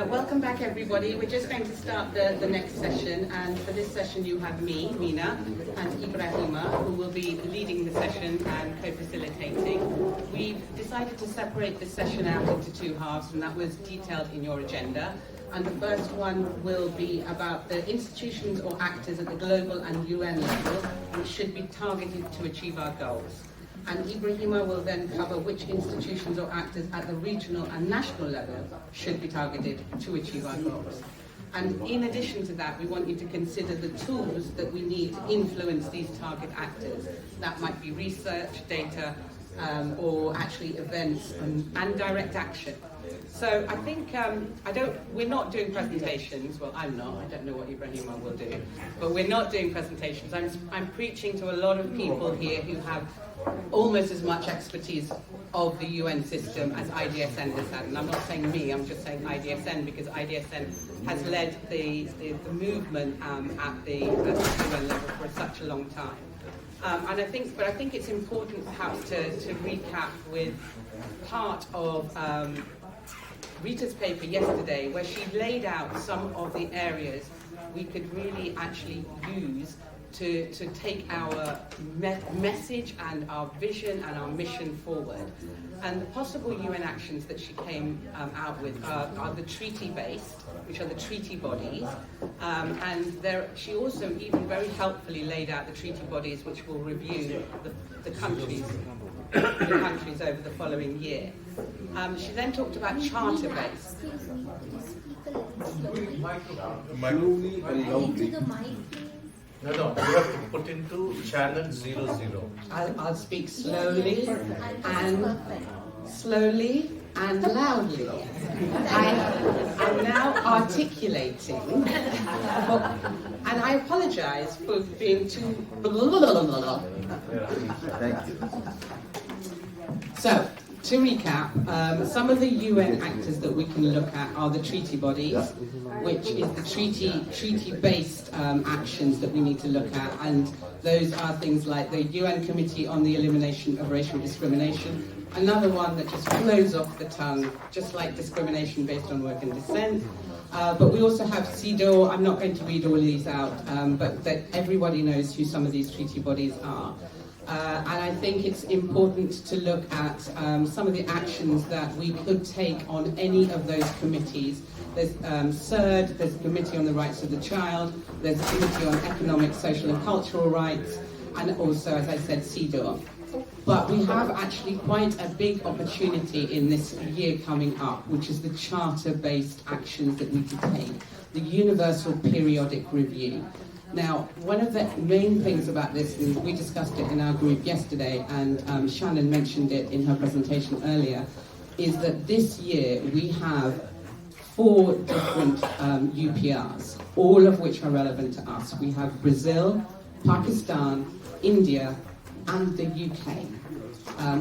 Welcome back, everybody. We're just going to start the next session, and for this session you have me, Meena, and Ibrahima, who will be leading the session and co-facilitating. We've decided to separate this session out into two halves, and that was detailed in your agenda. And the first one will be about the institutions or actors at the global and UN level which should be targeted to achieve our goals. And Ibrahima will then cover which institutions or actors at the regional and national level should be targeted to achieve our goals. And in addition to that, we want you to consider the tools that we need to influence these target actors. That might be research, data, or actually events and direct action. So I think we're not doing presentations. Well, I'm not. I don't know what Ibrahima will do, but we're not doing presentations. I'm preaching to a lot of people here who have almost as much expertise of the UN system as IDSN has had. And I'm not saying me, I'm just saying IDSN, because IDSN has led the movement at the UN level for such a long time. And I think it's important perhaps to recap with part of Rita's paper yesterday, where she laid out some of the areas we could really actually use to take our message and our vision and our mission forward. And the possible UN actions that she came out with are the treaty-based, which are the treaty bodies, and she also even very helpfully laid out the treaty bodies which will review the countries over the following year. She then talked about charter-based. Slowly and loudly. No, you have to put into channel 00. I'll speak slowly and loudly. I'm now articulating, and I apologize for being too. Thank you. So, to recap, some of the UN actors that we can look at are the treaty bodies, which is the treaty-based actions that we need to look at, and those are things like the UN Committee on the Elimination of Racial Discrimination, another one that just flows off the tongue, just like discrimination based on work and descent. But we also have CEDAW. I'm not going to read all these out, but that everybody knows who some of these treaty bodies are. And I think it's important to look at some of the actions that we could take on any of those committees. There's CERD, there's a Committee on the Rights of the Child, there's a Committee on Economic, Social and Cultural Rights, and also, as I said, CEDAW. But we have actually quite a big opportunity in this year coming up, which is the charter-based actions that we can take, the Universal Periodic Review. Now, one of the main things about this, and we discussed it in our group yesterday, and Shannon mentioned it in her presentation earlier, is that this year we have 4 different UPRs, all of which are relevant to us. We have Brazil, Pakistan, India, and the UK.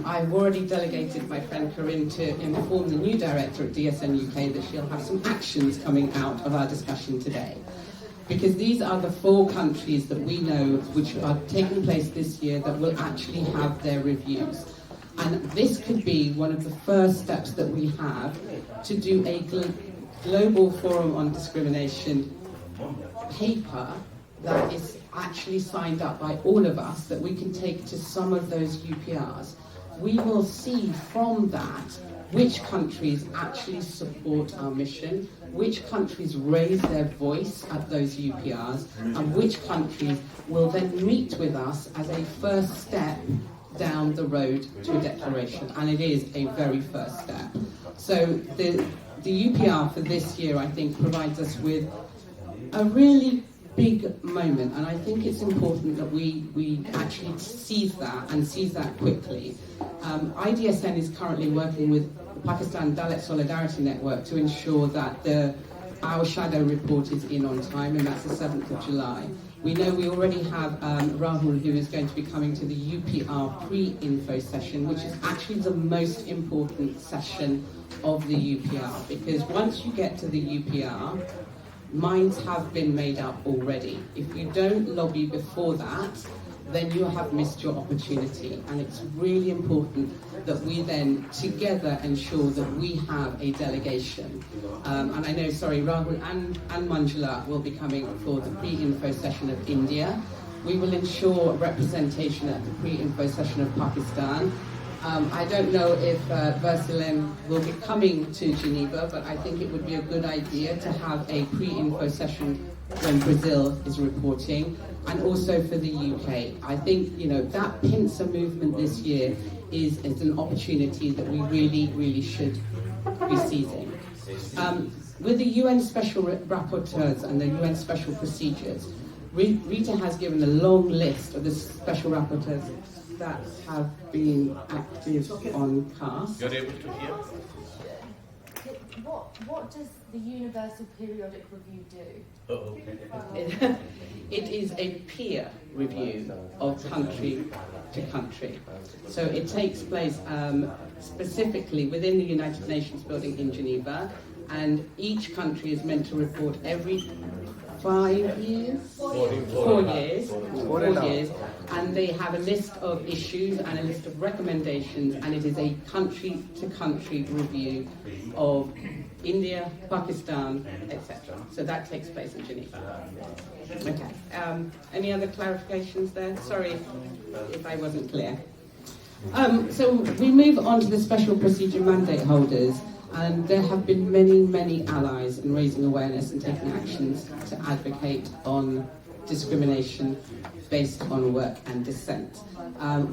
I've already delegated my friend Corinne to inform the new director at DSN UK that she'll have some actions coming out of our discussion today. Because these are the 4 countries that we know which are taking place this year that will actually have their reviews. And this could be one of the first steps that we have to do a global forum on discrimination paper that is actually signed up by all of us that we can take to some of those UPRs. We will see from that which countries actually support our mission, which countries raise their voice at those UPRs, and which countries will then meet with us as a first step down the road to a declaration. And it is a very first step. So the UPR for this year, I think, provides us with a really big moment, and I think it's important that we actually seize that and seize that quickly. IDSN is currently working with the Pakistan Dalit Solidarity Network to ensure that our shadow report is in on time, and that's the 7th of July. We know we already have Rahul, who is going to be coming to the UPR pre-info session, which is actually the most important session of the UPR, because once you get to the UPR, minds have been made up already. If you don't lobby before that, then you have missed your opportunity. And it's really important that we then together ensure that we have a delegation. And I know, Rahul and Manjula will be coming for the pre-info session of India. We will ensure representation at the pre-info session of Pakistan. I don't know if Versalem will be coming to Geneva, but I think it would be a good idea to have a pre-info session when Brazil is reporting, and also for the UK. I think, that pincer movement this year is an opportunity that we really should be seizing. With the UN Special Rapporteurs and the UN Special Procedures, Rita has given a long list of the Special Rapporteurs that have been active on CAST. You're able to hear? What does the Universal Periodic Review do? Oh, It is a peer review of country to country. So it takes place specifically within the United Nations building in Geneva, and each country is meant to report every 5 years? 4 years. 4 years. And they have a list of issues and a list of recommendations, and it is a country-to-country review of India, Pakistan, etc. So that takes place in Geneva. Okay. Any other clarifications there? Sorry if I wasn't clear. So we move on to the special procedure mandate holders. And there have been many allies in raising awareness and taking actions to advocate on discrimination based on work and dissent.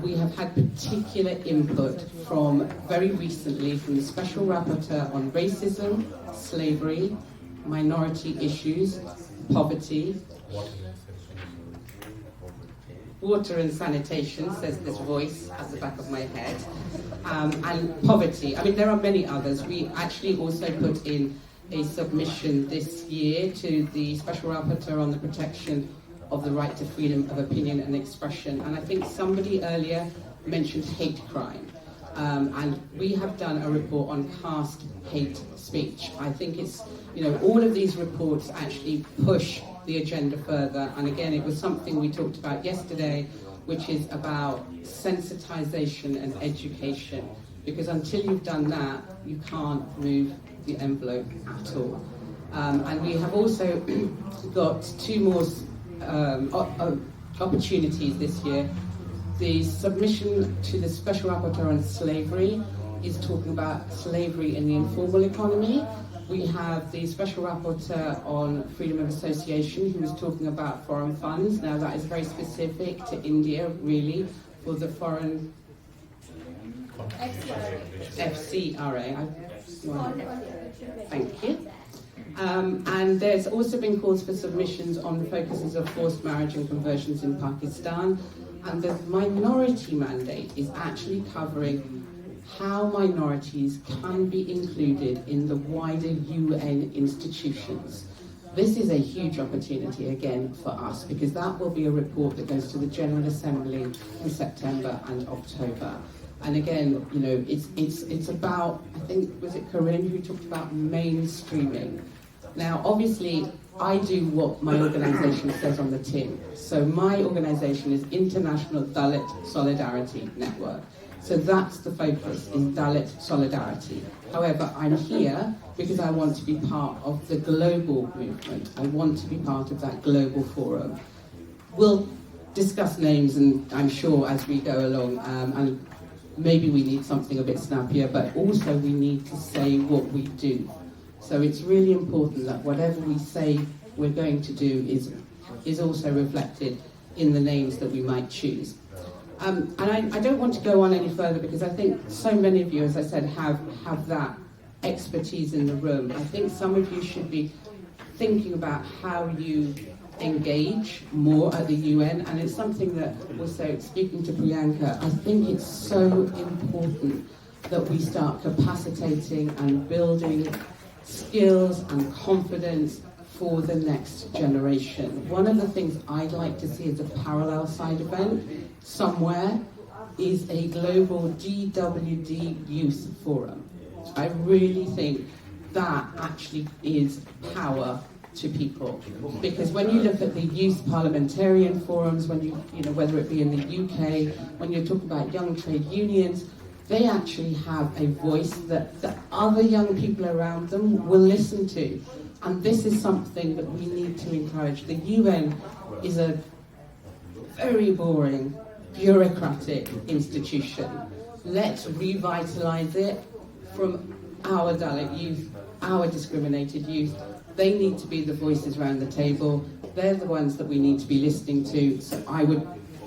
We have had particular input from, very recently, from the Special Rapporteur on racism, slavery, minority issues, poverty, water and sanitation, says this voice at the back of my head, and poverty. I mean, there are many others. We actually also put in a submission this year to the Special Rapporteur on the protection of the right to freedom of opinion and expression. And I think somebody earlier mentioned hate crime. And we have done a report on caste hate speech. I think it's, all of these reports actually push the agenda further. And again, it was something we talked about yesterday, which is about sensitization and education. Because until you've done that, you can't move the envelope at all. And we have also got 2 more opportunities this year. The submission to the Special Rapporteur on slavery is talking about slavery in the informal economy. We have the Special Rapporteur on freedom of association, who is talking about foreign funds. Now that is very specific to India, really, for the foreign FCRA. Thank you. And there's also been calls for submissions on the focuses of forced marriage and conversions in Pakistan. And the minority mandate is actually covering how minorities can be included in the wider UN institutions. This is a huge opportunity again for us, because that will be a report that goes to the General Assembly in September and October. And again, it's about, I think, was it Corinne who talked about mainstreaming? Now, obviously, I do what my organisation says on the tin. So my organisation is International Dalit Solidarity Network. So that's the focus, is Dalit solidarity. However, I'm here because I want to be part of the global movement. I want to be part of that global forum. We'll discuss names, and I'm sure as we go along, and maybe we need something a bit snappier, but also we need to say what we do. So it's really important that whatever we say we're going to do is also reflected in the names that we might choose. And I don't want to go on any further, because I think so many of you, as I said, have that expertise in the room. I think some of you should be thinking about how you engage more at the UN, and it's something that, also speaking to Priyanka, I think it's so important that we start capacitating and building skills and confidence for the next generation. One of the things I'd like to see as a parallel side event somewhere is a global DWD youth forum. I really think that actually is power to people. Because when you look at the youth parliamentarian forums, when you know, whether it be in the UK, when you're talking about young trade unions, they actually have a voice that the other young people around them will listen to. And this is something that we need to encourage. The UN is a very boring, bureaucratic institution. Let's revitalize it from our Dalit youth, our discriminated youth. They need to be the voices around the table. They're the ones that we need to be listening to. So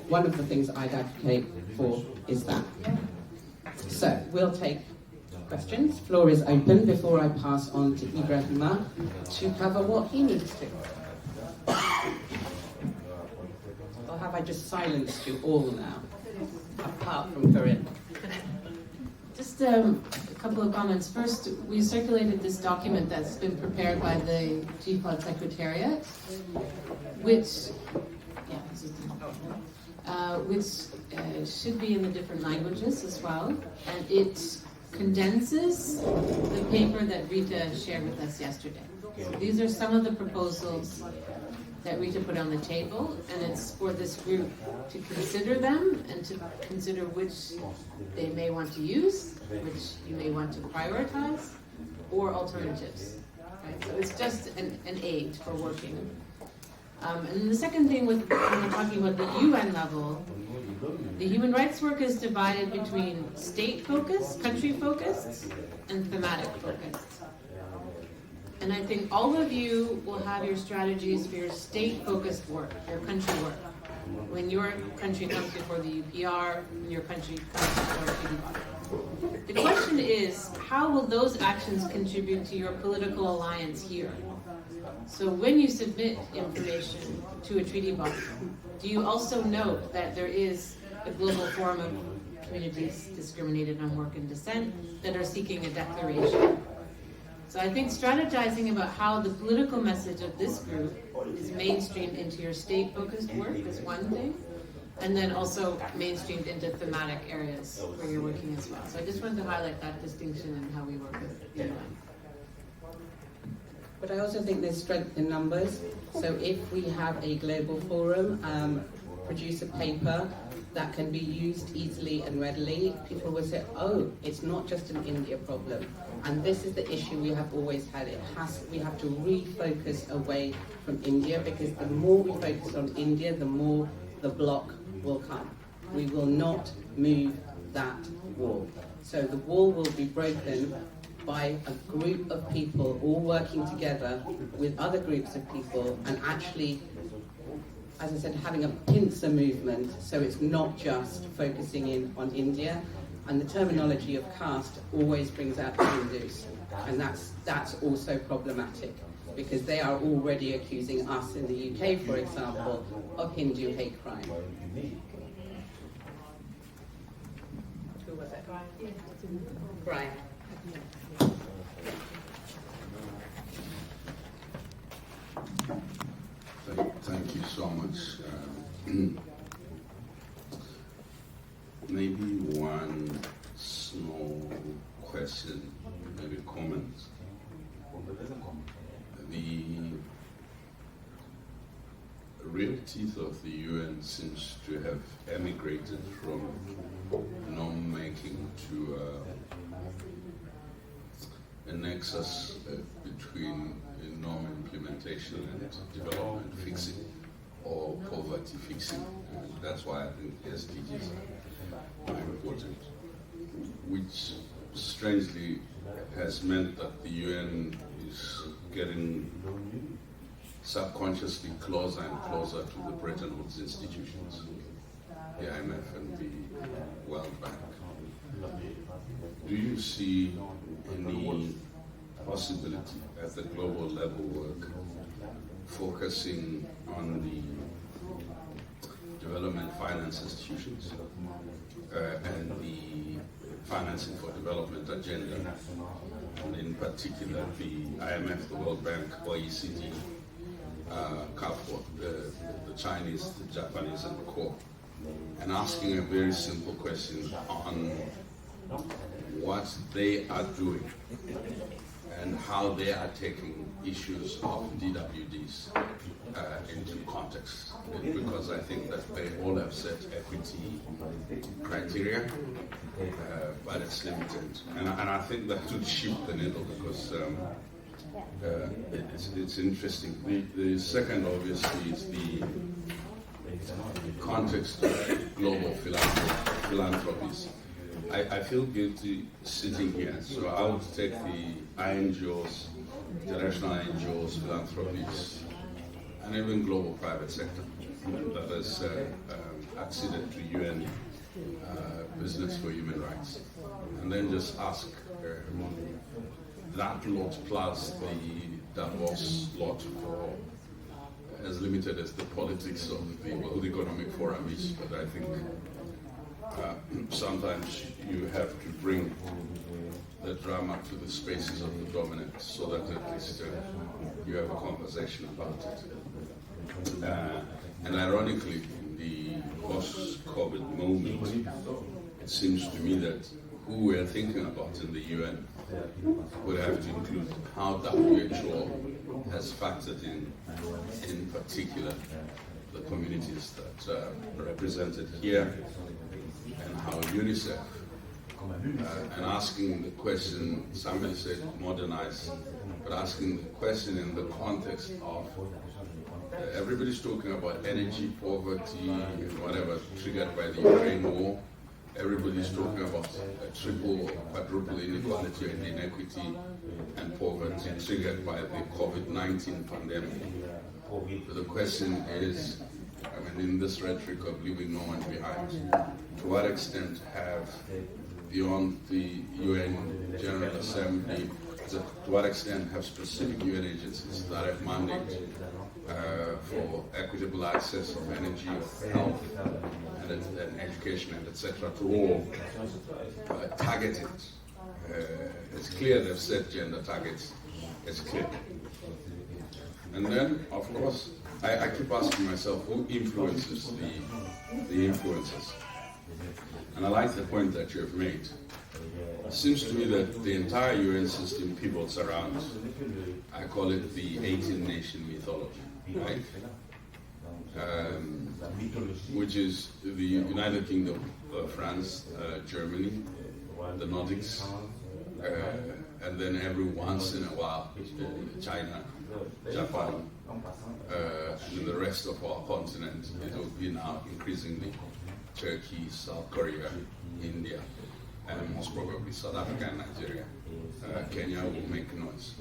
one of the things I'd advocate for is that. So we'll take questions. Floor is open before I pass on to Ibrahima to cover what he needs to. Or have I just silenced you all now, apart from Corinne? Just a couple of comments. First, we circulated this document that's been prepared by the GPOD Secretariat, which should be in the different languages as well, and it condenses the paper that Rita shared with us yesterday. So these are some of the proposals that Rita put on the table, and it's for this group to consider them and to consider which they may want to use, which you may want to prioritize, or alternatives. Right? So it's just an aid for working. And then the second thing, when we're talking about the UN level, the human rights work is divided between state-focused, country-focused, and thematic-focused. And I think all of you will have your strategies for your state-focused work, your country work. When your country comes before the UPR, when your country comes before CDWD. The question is, how will those actions contribute to your political alliance here? So when you submit information to a treaty body, do you also note that there is a global forum of communities discriminated on work and dissent that are seeking a declaration? So I think strategizing about how the political message of this group is mainstreamed into your state-focused work is one thing, and then also mainstreamed into thematic areas where you're working as well. So I just wanted to highlight that distinction in how we work with the UN. But I also think there's strength in numbers. So if we have a global forum, produce a paper that can be used easily and readily, people will say, oh, it's not just an India problem. And this is the issue we have always had. We have to refocus away from India, because the more we focus on India, the more the block will come. We will not move that wall. So the wall will be broken by a group of people all working together with other groups of people, and actually, as I said, having a pincer movement, so it's not just focusing in on India. And the terminology of caste always brings out the Hindus, and that's also problematic, because they are already accusing us in the UK, for example, of Hindu hate crime. Who was it? Brian. Thank you so much. Maybe one small question, maybe comment. The real teeth of the UN seems to have emigrated from norm-making to a nexus between norm implementation and development fixing, or poverty fixing. And that's why I think SDGs are important, which strangely has meant that the UN is getting subconsciously closer and closer to the Bretton Woods institutions, the IMF and the World Bank. Do you see any possibility at the global level work focusing on the development finance institutions and the financing for development agenda, and in particular the IMF, the World Bank, OECD, CAFO, the Chinese, the Japanese, and the core, and asking a very simple question on what they are doing and how they are taking issues of DWDs into context. Because I think that they all have set equity criteria, but it's limited. And I think that would shift the needle because it's interesting. The second, obviously, is the context of global philanthropies. I feel guilty sitting here, so I would take the INGOs, international INGOs, philanthropies, and even global private sector that has acceded to UN business for human rights, and then just ask that lot plus the Davos lot for as limited as the politics of the World Economic Forum is, but I think sometimes you have to bring the drama to the spaces of the dominant so that at least you have a conversation about it. And ironically, in the post-COVID moment, it seems to me that who we are thinking about in the UN would have to include how WHO has factored in particular, the communities that are represented here, and how UNICEF, and asking the question, somebody said modernize, but asking the question in the context of everybody's talking about energy, poverty, and whatever, triggered by the Ukraine war. Everybody's talking about a triple or quadruple inequality and inequity and poverty triggered by the COVID-19 pandemic. So the question is, in this rhetoric of leaving no one behind, to what extent have, beyond the UN General Assembly, to what extent have specific UN agencies that have mandate for equitable access of energy, of health, and education, and etc., to all targeted? It's clear they've set gender targets. It's clear. And then, of course, I keep asking myself, who influences the influences? And I like the point that you have made. It seems to me that the entire UN system pivots around, I call it the 18-nation mythology, right? Which is the United Kingdom, France, Germany, the Nordics, and then every once in a while, China, Japan, and the rest of our continent. It will be now increasingly Turkey, South Korea, India, and most probably South Africa and Nigeria. Kenya will make noise.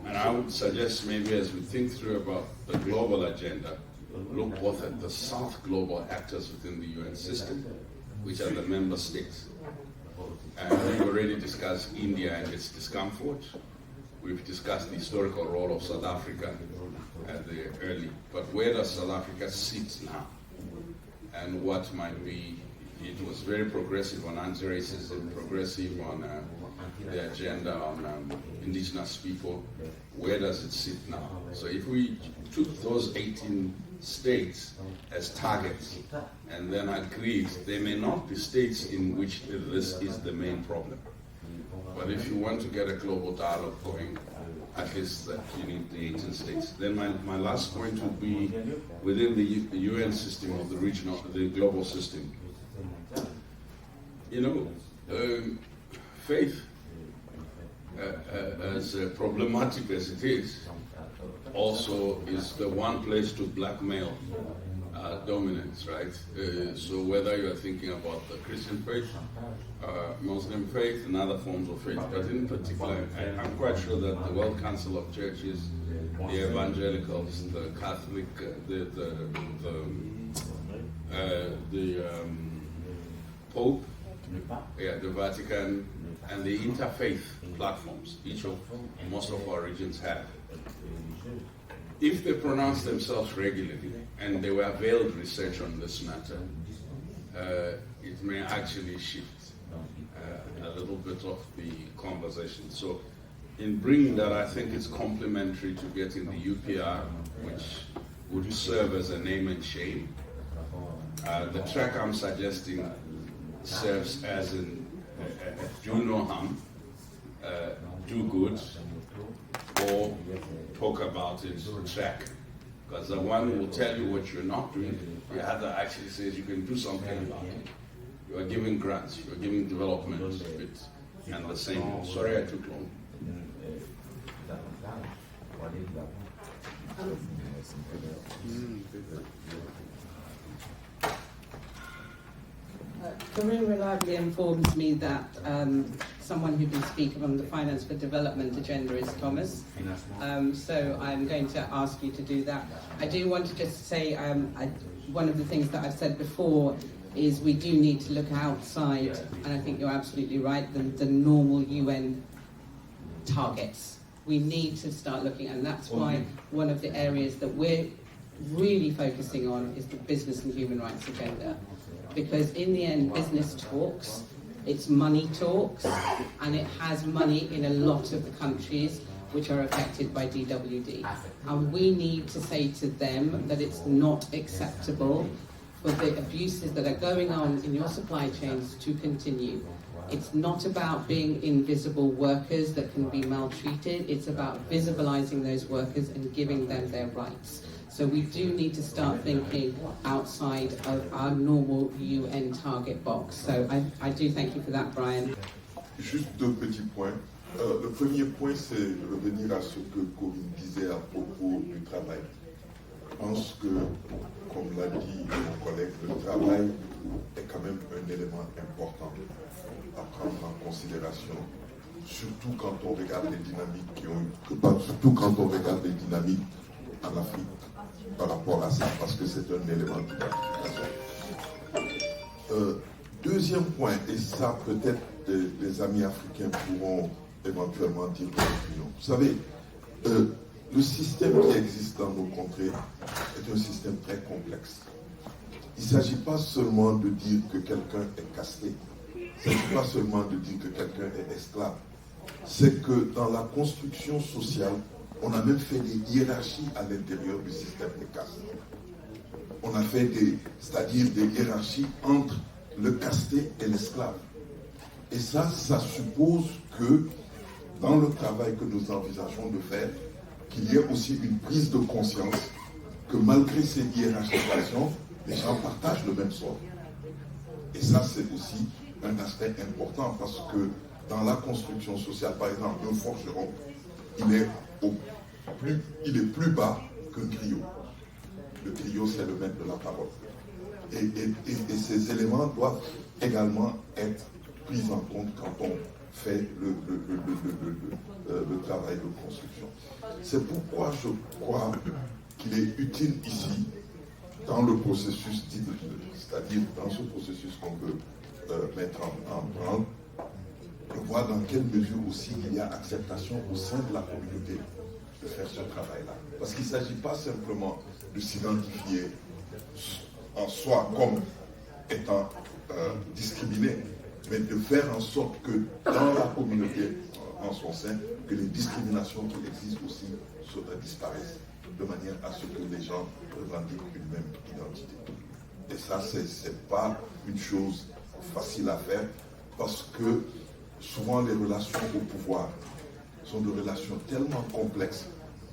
And I would suggest maybe as we think through about the global agenda, look both at the South global actors within the UN system, which are the member states. And we've already discussed India and its discomfort. We've discussed the historical role of South Africa at the early, but where does South Africa sit now? And what might be, it was very progressive on anti-racism, progressive on the agenda on indigenous people. Where does it sit now? So if we took those 18 states as targets and then agreed, they may not be states in which this is the main problem. But if you want to get a global dialogue going, at least that you need the 18 states. Then my last point would be within the UN system of the global system. Faith, as problematic as it is, also is the one place to blackmail dominance, right? So whether you are thinking about the Christian faith, Muslim faith, and other forms of faith, but in particular, I'm quite sure that the World Council of Churches, the evangelicals, the Catholic, the Pope, the Vatican, and the interfaith platforms, most of our regions have. If they pronounce themselves regularly, and there were veiled research on this matter, it may actually shift a little bit of the conversation. So in bringing that, I think it's complementary to getting the UPR, which would serve as a name and shame. The track I'm suggesting serves as do no harm, do good or talk about it, check. Because the one will tell you what you're not doing, the other actually says you can do something about it. You are giving grants, you are giving development, and the same. Sorry I took long. Corinne reliably informs me that someone who can speak on the Finance for Development agenda is Thomas. So I'm going to ask you to do that. I do want to just say one of the things that I've said before is we do need to look outside, and I think you're absolutely right, the normal UN targets. We need to start looking, and that's why one of the areas that we're really focusing on is the business and human rights agenda. Because in the end, business talks, it's money talks, and it has money in a lot of the countries which are affected by DWD. And we need to say to them that it's not acceptable for the abuses that are going on in your supply chains to continue. It's not about being invisible workers that can be maltreated, it's about visibilizing those workers and giving them their rights. So we do need to start thinking outside of our normal UN target box. So I do thank you for that, Brian. Juste deux petits points. Le premier point, c'est revenir à ce que Corinne disait à propos du travail. Je pense que, comme l'a dit mon collègue, le travail est quand même un élément important à prendre en considération, surtout quand on regarde les dynamiques en Afrique par rapport à ça, parce que c'est un élément d'identification. Deuxième point, et ça peut-être les amis africains pourront éventuellement dire leur opinion. Vous savez, le système qui existe dans nos contrées est un système très complexe. Il ne s'agit pas seulement de dire que quelqu'un est casté, il ne s'agit pas seulement de dire que quelqu'un est esclave. C'est que dans la construction sociale, on a même fait des hiérarchies à l'intérieur du système de caste. On a fait c'est-à-dire des hiérarchies entre le casté et l'esclave. Et ça suppose que dans le travail que nous envisageons de faire, qu'il y ait aussi une prise de conscience que malgré ces hiérarchisations, les gens partagent le même sort. Et ça, c'est aussi un aspect important parce que dans la construction sociale, par exemple, un forgeron, il est plus bas qu'un griot. Le griot, c'est le maître de la parole. Et ces éléments doivent également être pris en compte quand on fait le travail de construction. C'est pourquoi je crois qu'il est utile ici, dans le processus, c'est-à-dire dans ce processus qu'on veut mettre en branle, de voir dans quelle mesure aussi il y a acceptation au sein de la communauté de faire ce travail-là. Parce qu'il ne s'agit pas simplement de s'identifier en soi comme étant discriminé, mais de faire en sorte que dans la communauté en son sein, que les discriminations qui existent aussi disparaissent, de manière à ce que les gens revendiquent une même identité. Et ça, ce n'est pas une chose facile à faire, parce que souvent les relations au pouvoir sont des relations tellement complexes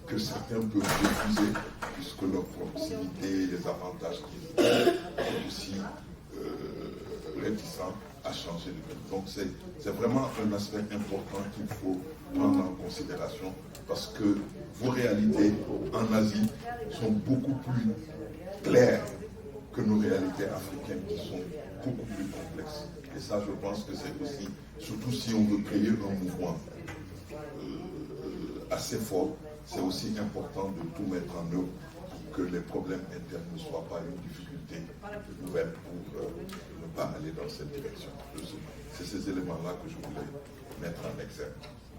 que certains peuvent refuser, puisque leur proximité, les avantages qu'ils ont, sont aussi réticents à changer de vie. Donc c'est vraiment un aspect important qu'il faut prendre en considération, parce que vos réalités en Asie sont beaucoup plus claires que nos réalités africaines qui sont beaucoup plus complexes. Et ça, je pense que c'est aussi, surtout si on veut créer un mouvement assez fort, c'est aussi important de tout mettre en œuvre pour que les problèmes internes ne soient pas une difficulté nouvelle pour ne pas aller dans cette direction. C'est ces éléments-là que je voulais mettre en exergue.